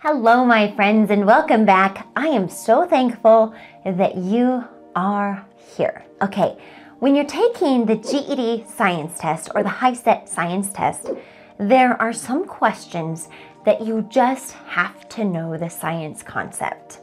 Hello, my friends, and welcome back. I am so thankful that you are here. Okay, when you're taking the GED science test or the HiSET science test, there are some questions that you just have to know the science concept.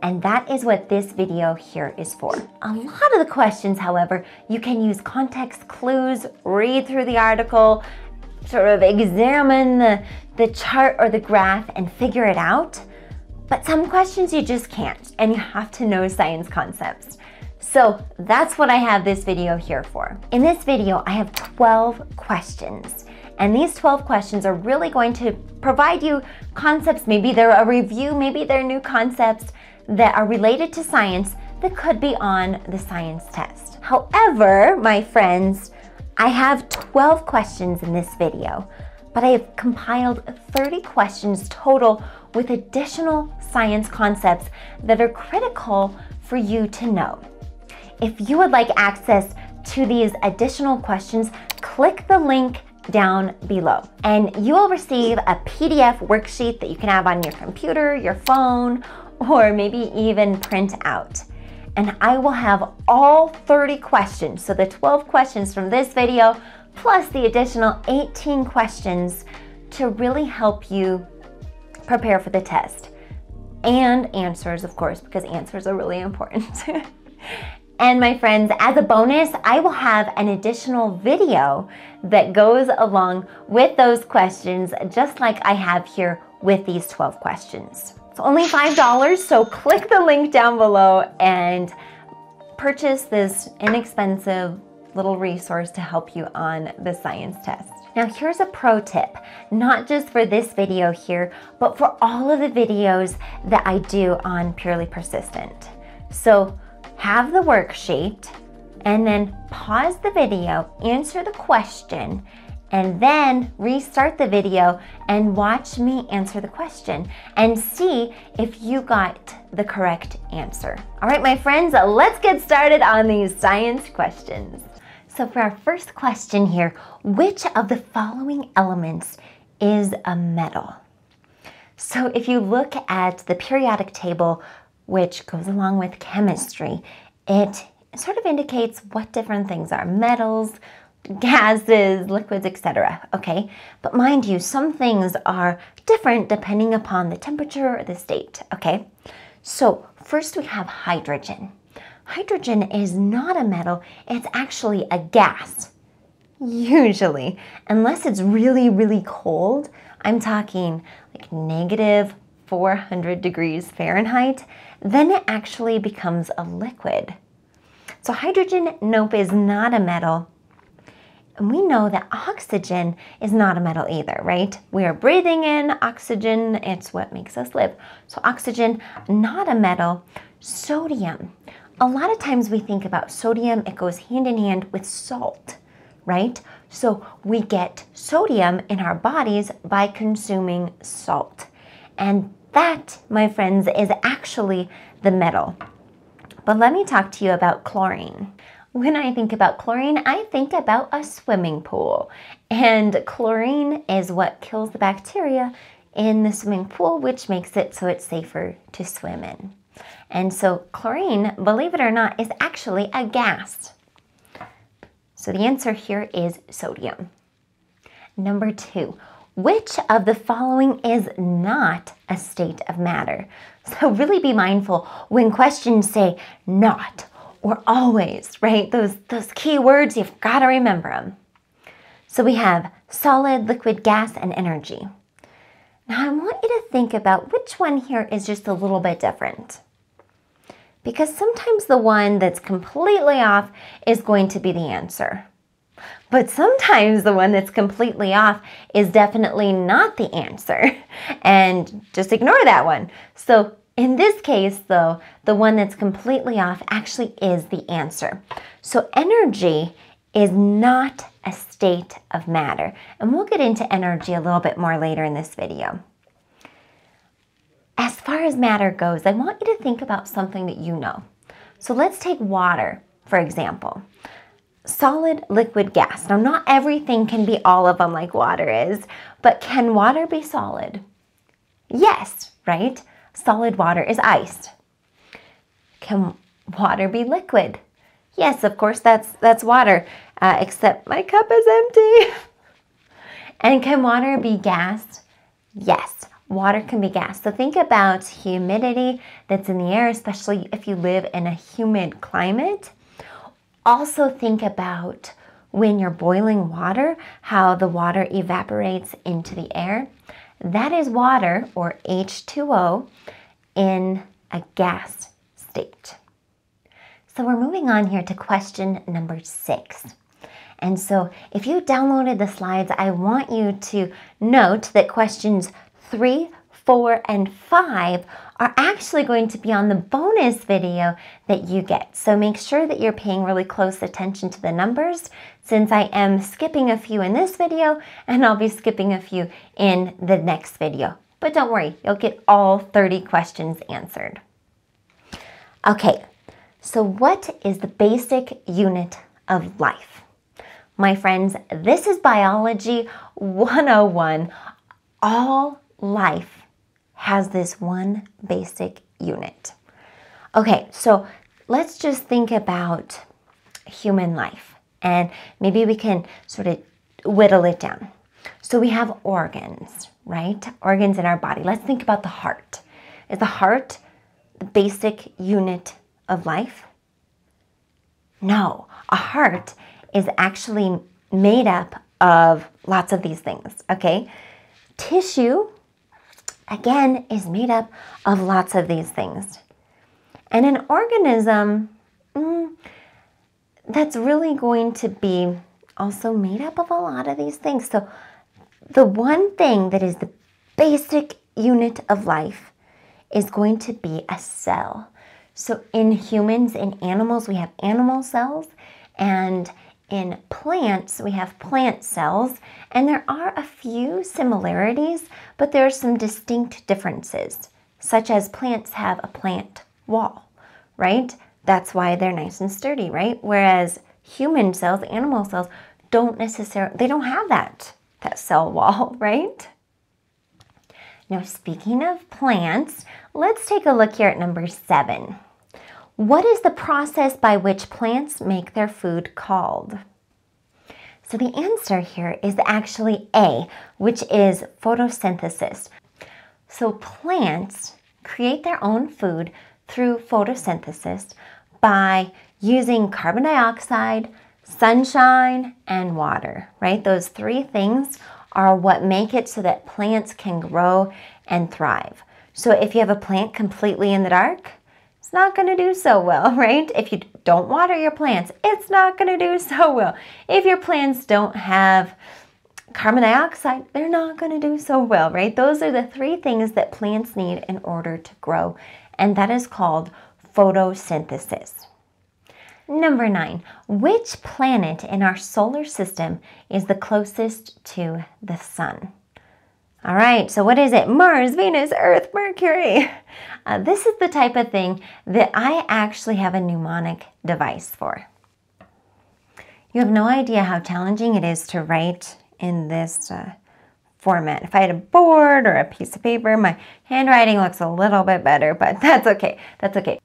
And that is what this video here is for. A lot of the questions, however, you can use context clues, read through the article, sort of examine the chart or the graph and figure it out. But some questions you just can't, and you have to know science concepts. So that's what I have this video here for. In this video, I have 12 questions. And these 12 questions are really going to provide you concepts. Maybe they're a review, maybe they're new concepts that are related to science that could be on the science test. However, my friends, I have 12 questions in this video, but I have compiled 30 questions total with additional science concepts that are critical for you to know. If you would like access to these additional questions, click the link down below and you will receive a PDF worksheet that you can have on your computer, your phone, or maybe even print out. And I will have all 30 questions, so the 12 questions from this video, plus the additional 18 questions to really help you prepare for the test. And answers, of course, because answers are really important. And my friends, as a bonus, I will have an additional video that goes along with those questions, just like I have here with these 12 questions. It's only $5, so click the link down below and purchase this inexpensive little resource to help you on the science test. Now here's a pro tip, not just for this video here, but for all of the videos that I do on Purely Persistent. So have the worksheet and then pause the video, answer the question, and then restart the video and watch me answer the question and see if you got the correct answer. All right, my friends, let's get started on these science questions. So for our first question here, which of the following elements is a metal? So if you look at the periodic table, which goes along with chemistry, it sort of indicates what different things are: metals, gases, liquids, etc. Okay, but mind you, some things are different depending upon the temperature or the state. Okay, so first we have hydrogen. Hydrogen is not a metal, it's actually a gas. Usually, unless it's really, really cold, I'm talking like negative 400 degrees Fahrenheit, then it actually becomes a liquid. So hydrogen, nope, is not a metal. And we know that oxygen is not a metal either, right? We are breathing in oxygen, it's what makes us live. So oxygen, not a metal. Sodium. A lot of times we think about sodium, it goes hand in hand with salt, right? So we get sodium in our bodies by consuming salt. And that, my friends, is actually the metal. But let me talk to you about chlorine. When I think about chlorine, I think about a swimming pool. And chlorine is what kills the bacteria in the swimming pool, which makes it so it's safer to swim in. And so chlorine, believe it or not, is actually a gas. So the answer here is sodium. Number 2, which of the following is not a state of matter? So really be mindful when questions say not or always, right? Those key words, you've got to remember them. So we have solid, liquid, gas, and energy. Now I want you to think about which one here is just a little bit different. Because sometimes the one that's completely off is going to be the answer. But sometimes the one that's completely off is definitely not the answer. And just ignore that one. So in this case, though, the one that's completely off actually is the answer. So energy is not a state of matter. And we'll get into energy a little bit more later in this video. As far as matter goes, I want you to think about something that you know. So let's take water, for example. Solid, liquid, gas. Now, not everything can be all of them like water is, but can water be solid? Yes, right? Solid water is ice. Can water be liquid? Yes, of course, that's water, except my cup is empty. And can water be gas? Yes, water can be gas. So think about humidity that's in the air, especially if you live in a humid climate. Also think about when you're boiling water, how the water evaporates into the air. That is water, or H2O, in a gas state. So we're moving on here to question number 6. And so if you downloaded the slides, I want you to note that questions 3, 4, and 5 are actually going to be on the bonus video that you get. So make sure that you're paying really close attention to the numbers, since I am skipping a few in this video and I'll be skipping a few in the next video. But don't worry, you'll get all 30 questions answered. Okay, so what is the basic unit of life? My friends, this is Biology 101. All life has this one basic unit. Okay, so let's just think about human life, and maybe we can sort of whittle it down. So we have organs, right? Organs in our body. Let's think about the heart. Is the heart the basic unit of life? No, a heart is actually made up of lots of these things, okay? Tissue, again, is made up of lots of these things. And an organism, that's really going to be also made up of a lot of these things. So the one thing that is the basic unit of life is going to be a cell. So in humans and animals, we have animal cells, and in plants, we have plant cells, and there are a few similarities, but there are some distinct differences, such as plants have a plant wall, right? That's why they're nice and sturdy, right? Whereas human cells, animal cells, don't necessarily, they don't have that cell wall, right? Now, speaking of plants, let's take a look here at number 7. What is the process by which plants make their food called? So the answer here is actually A, which is photosynthesis. So plants create their own food through photosynthesis by using carbon dioxide, sunshine, and water, right? Those 3 things are what make it so that plants can grow and thrive. So if you have a plant completely in the dark, it's not going to do so well, right? If you don't water your plants, it's not going to do so well. If your plants don't have carbon dioxide, they're not going to do so well, right? Those are the 3 things that plants need in order to grow, and that is called photosynthesis. Number 9, which planet in our solar system is the closest to the sun? All right, so what is it? Mars, Venus, Earth, Mercury. This is the type of thing that I actually have a mnemonic device for. You have no idea how challenging it is to write in this format. If I had a board or a piece of paper, my handwriting looks a little bit better, but that's okay. That's okay.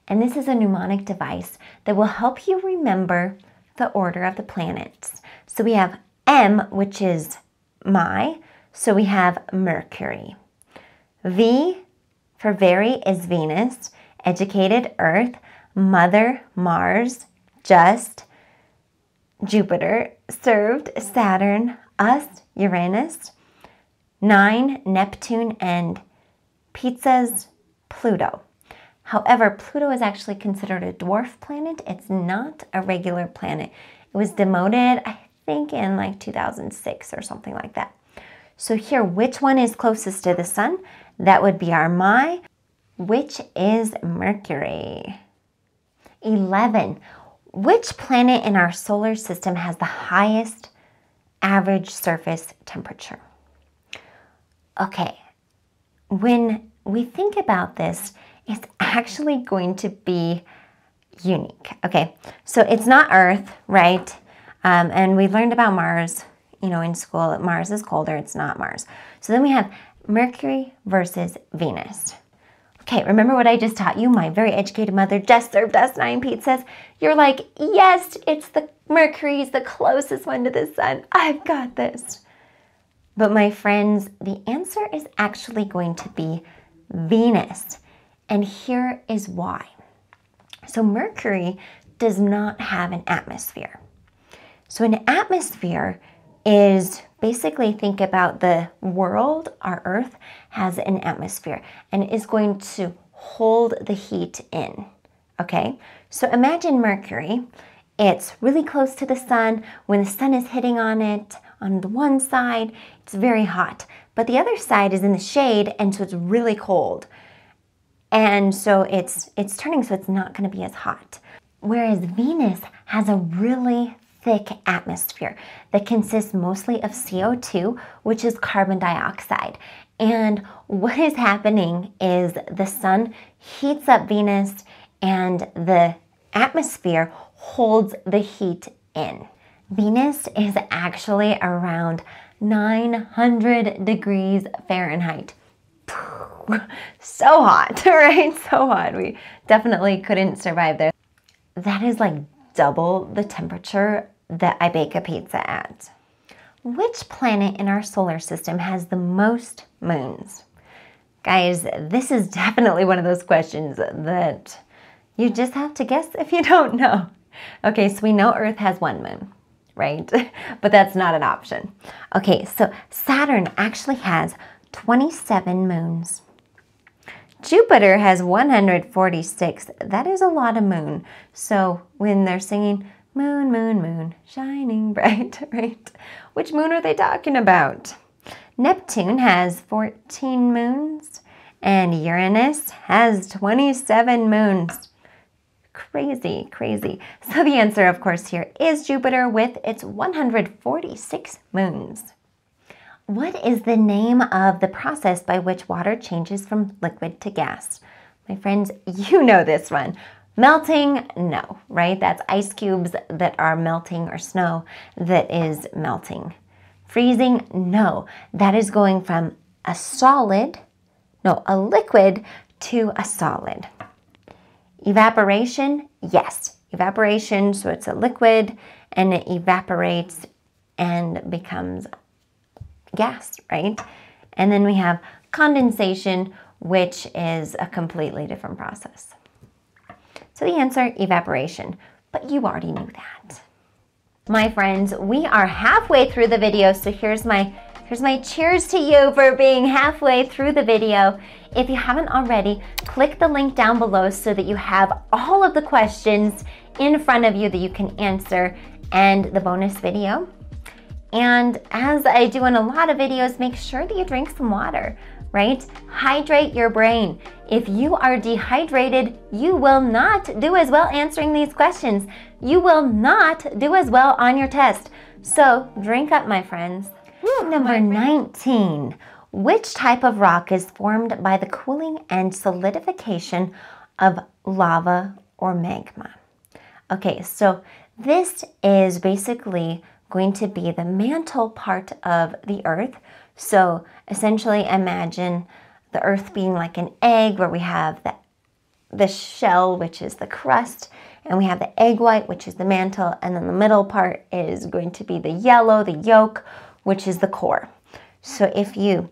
And this is a mnemonic device that will help you remember the order of the planets. So we have M, which is my, so we have Mercury. V for very is Venus, educated Earth, mother Mars, just Jupiter, served Saturn, us Uranus, 9 Neptune, and pizzas Pluto. However, Pluto is actually considered a dwarf planet. It's not a regular planet. It was demoted, I think, in like 2006 or something like that. So here, which one is closest to the sun? That would be our my, which is Mercury. 11. Which planet in our solar system has the highest average surface temperature? Okay, when we think about this, it's actually going to be unique. Okay, so it's not Earth, right? And we learned about Mars, in school. Mars is colder, it's not Mars. So then we have Mercury versus Venus. Okay, remember what I just taught you? My very educated mother just served us 9 pizzas. You're like, yes, it's the Mercury's the closest one to the sun. I've got this. But my friends, the answer is actually going to be Venus. And here is why. So Mercury does not have an atmosphere. So an atmosphere is basically, think about the world, our Earth has an atmosphere and is going to hold the heat in, okay? So imagine Mercury, it's really close to the sun. When the sun is hitting on it, on the one side, it's very hot, but the other side is in the shade and so it's really cold. And so it's turning so it's not gonna be as hot. Whereas Venus has a really thick atmosphere that consists mostly of CO2, which is carbon dioxide. And what is happening is the sun heats up Venus and the atmosphere holds the heat in. Venus is actually around 900 degrees Fahrenheit. So hot, right? So hot. We definitely couldn't survive there. That is like double the temperature that I bake a pizza at. Which planet in our solar system has the most moons? Guys, this is definitely one of those questions that you just have to guess if you don't know. Okay, so we know Earth has 1 moon, right? But that's not an option. Okay, so Saturn actually has 27 moons. Jupiter has 146. That is a lot of moon. So when they're singing, moon, moon, moon, shining bright, right? Which moon are they talking about? Neptune has 14 moons and Uranus has 27 moons. Crazy, crazy. So the answer, of course, here is Jupiter with its 146 moons. What is the name of the process by which water changes from liquid to gas? My friends, you know this one. Melting, no, right? That's ice cubes that are melting or snow that is melting. Freezing, no. That is going from a liquid to a solid. Evaporation, yes. Evaporation, so it's a liquid and it evaporates and becomes gas, right? And then we have condensation, which is a completely different process. So the answer, evaporation, but you already knew that. My friends, we are halfway through the video, so here's my cheers to you for being halfway through the video. If you haven't already, click the link down below so that you have all of the questions in front of you that you can answer and the bonus video. And as I do in a lot of videos, make sure that you drink some water, right? Hydrate your brain. If you are dehydrated, you will not do as well answering these questions. You will not do as well on your test. So drink up, my friends. Number 19. Which type of rock is formed by the cooling and solidification of lava or magma? Okay, so this is basically going to be the mantle part of the Earth. So essentially imagine the Earth being like an egg where we have the shell, which is the crust, and we have the egg white, which is the mantle, and then the middle part is going to be the yellow, the yolk, which is the core. So if you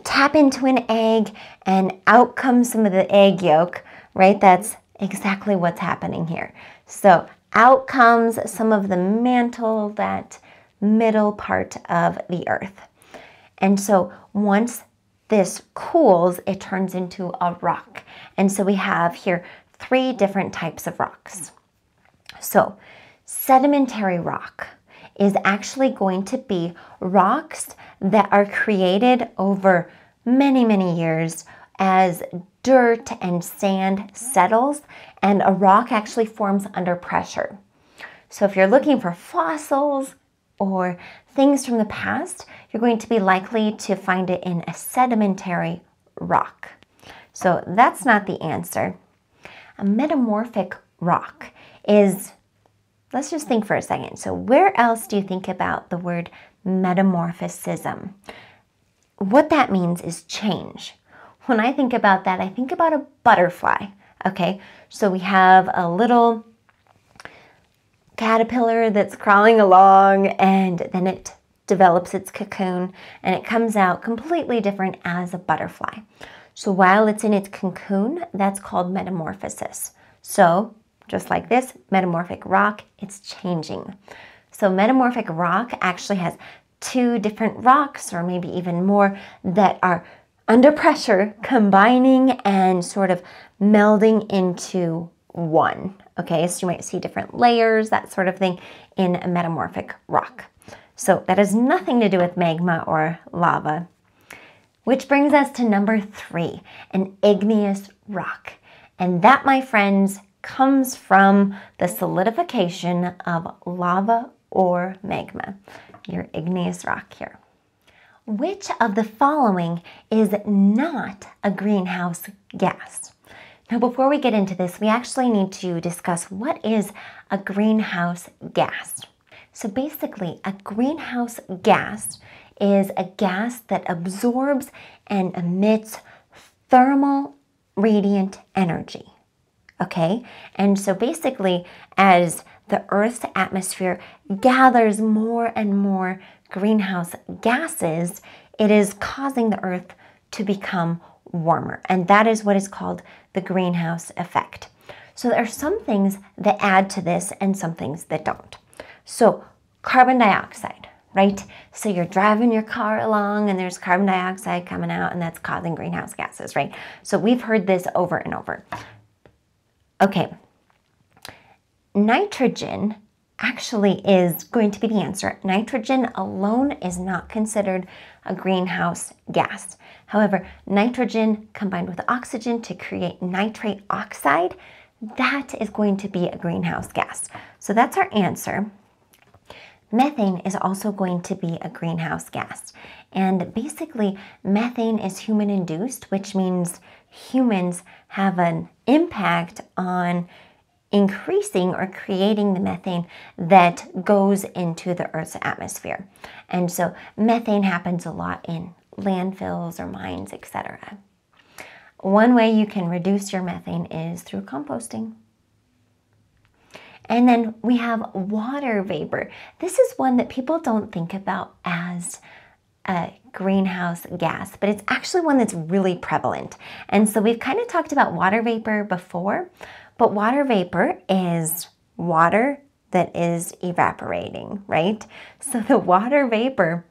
tap into an egg and out comes some of the egg yolk, right? That's exactly what's happening here. So out comes some of the mantle, that middle part of the Earth. And so once this cools, it turns into a rock. And so we have here 3 different types of rocks. So sedimentary rock is actually going to be rocks that are created over many, many years as dirt and sand settles and a rock actually forms under pressure. So if you're looking for fossils or things from the past, you're going to be likely to find it in a sedimentary rock. So that's not the answer. A metamorphic rock is, let's just think for a second. So where else do you think about the word metamorphism? what that means is change. When I think about that, I think about a butterfly, okay? So we have a little caterpillar that's crawling along, and then it develops its cocoon, and it comes out completely different as a butterfly. So while it's in its cocoon, that's called metamorphosis. So just like this, metamorphic rock, it's changing. So metamorphic rock actually has two different rocks, or maybe even more, that are under pressure, combining and sort of melding into one. Okay, so you might see different layers, that sort of thing, in a metamorphic rock. So that has nothing to do with magma or lava. Which brings us to number 3, an igneous rock. And that, my friends, comes from the solidification of lava or magma, your igneous rock here. Which of the following is not a greenhouse gas? Now, before we get into this, we actually need to discuss what is a greenhouse gas. So basically, a greenhouse gas is a gas that absorbs and emits thermal radiant energy. Okay? And so basically, as the Earth's atmosphere gathers more and more greenhouse gases, it is causing the Earth to become warmer. And that is what is called the greenhouse effect. So there are some things that add to this and some things that don't. So carbon dioxide, right? So you're driving your car along and there's carbon dioxide coming out, and that's causing greenhouse gases, right? So we've heard this over and over. Okay, nitrogen actually is going to be the answer. Nitrogen alone is not considered a greenhouse gas. However, nitrogen combined with oxygen to create nitrate oxide, that is going to be a greenhouse gas. So that's our answer. Methane is also going to be a greenhouse gas. And basically, methane is human-induced, which means humans have an impact on increasing or creating the methane that goes into the Earth's atmosphere. And so methane happens a lot in landfills or mines, etc. One way you can reduce your methane is through composting. And then we have water vapor. This is one that people don't think about as a greenhouse gas, but it's actually one that's really prevalent. And so we've kind of talked about water vapor before, but water vapor is water that is evaporating, right? So the water vapor,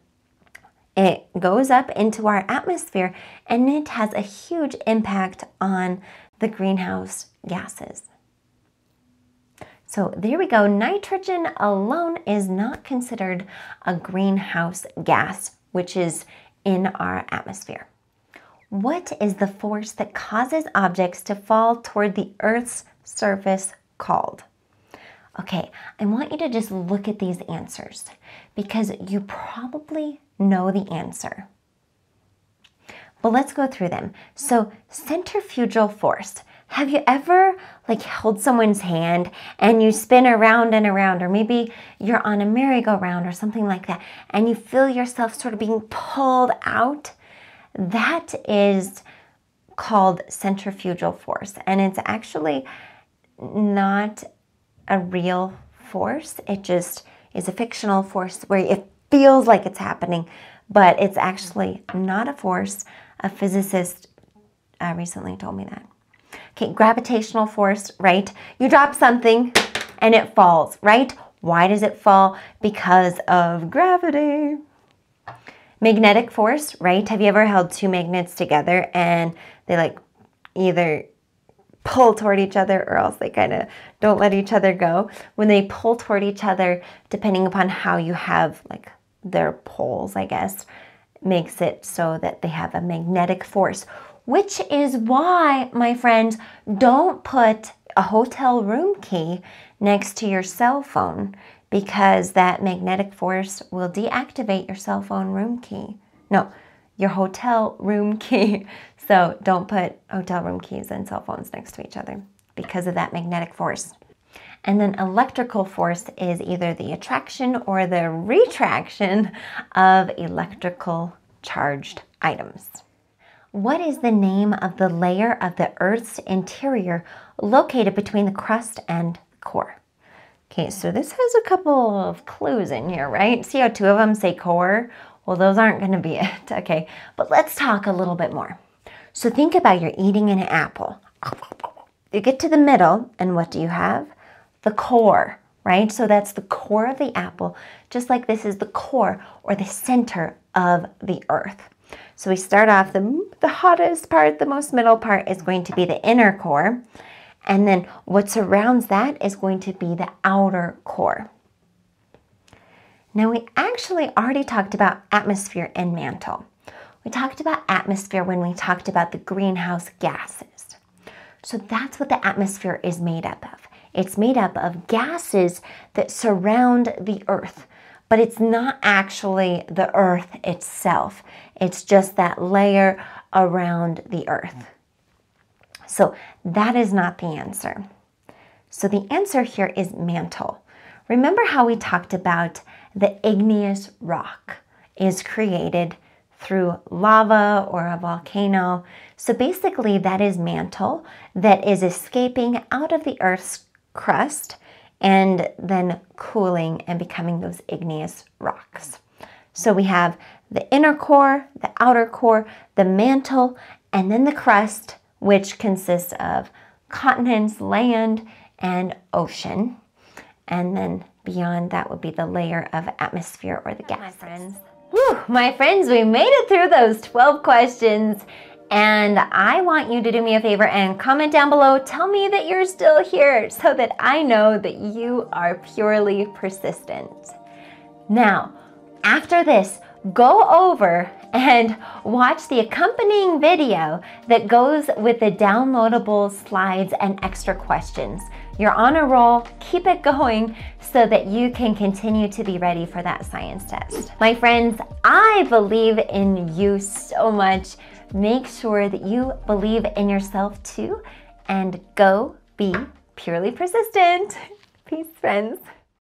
it goes up into our atmosphere and it has a huge impact on the greenhouse gases. So there we go. Nitrogen alone is not considered a greenhouse gas, which is in our atmosphere. What is the force that causes objects to fall toward the Earth's surface called? Okay, I want you to just look at these answers because you probably know the answer. But let's go through them. So centrifugal force. Have you ever held someone's hand and you spin around and around, or maybe you're on a merry-go-round or something like that, and you feel yourself sort of being pulled out? That is called centrifugal force, and it's actually not a real force. It just is a fictional force where it feels like it's happening, but it's actually not a force. A physicist recently told me that. Okay, gravitational force, right? You drop something and it falls, right? Why does it fall? Because of gravity. Magnetic force, right? Have you ever held two magnets together and they either pull toward each other or else they kind of don't let each other go? When they pull toward each other, depending upon how you have their poles, I guess, makes it so that they have a magnetic force. Which is why, my friends, don't put a hotel room key next to your cell phone, because that magnetic force will deactivate your cell phone room key. No, your hotel room key. So don't put hotel room keys and cell phones next to each other because of that magnetic force. And then electrical force is either the attraction or the retraction of electrical charged items. What is the name of the layer of the Earth's interior located between the crust and the core? Okay, so this has a couple of clues in here, right? See how two of them say core? Well, those aren't going to be it, okay? But let's talk a little bit more. So think about you're eating an apple. You get to the middle, and what do you have? The core, right? So that's the core of the apple, just like this is the core or the center of the Earth. So we start off, the hottest part, the most middle part is going to be the inner core. And then what surrounds that is going to be the outer core. Now we actually already talked about atmosphere and mantle. We talked about atmosphere when we talked about the greenhouse gases. So that's what the atmosphere is made up of. It's made up of gases that surround the Earth, but it's not actually the Earth itself. It's just that layer around the Earth. So that is not the answer. So the answer here is mantle. Remember how we talked about the igneous rock is created through lava or a volcano. So basically that is mantle that is escaping out of the Earth's crust and then cooling and becoming those igneous rocks. So we have the inner core, the outer core, the mantle, and then the crust, which consists of continents, land, and ocean. And then beyond that would be the layer of atmosphere or the gas. My friends. Whew, my friends, we made it through those 12 questions. And I want you to do me a favor and comment down below. Tell me that you're still here so that I know that you are purely persistent. Now, after this, go over and watch the accompanying video that goes with the downloadable slides and extra questions. You're on a roll, keep it going so that you can continue to be ready for that science test. My friends, I believe in you so much. Make sure that you believe in yourself too, and go be purely persistent. Peace, friends.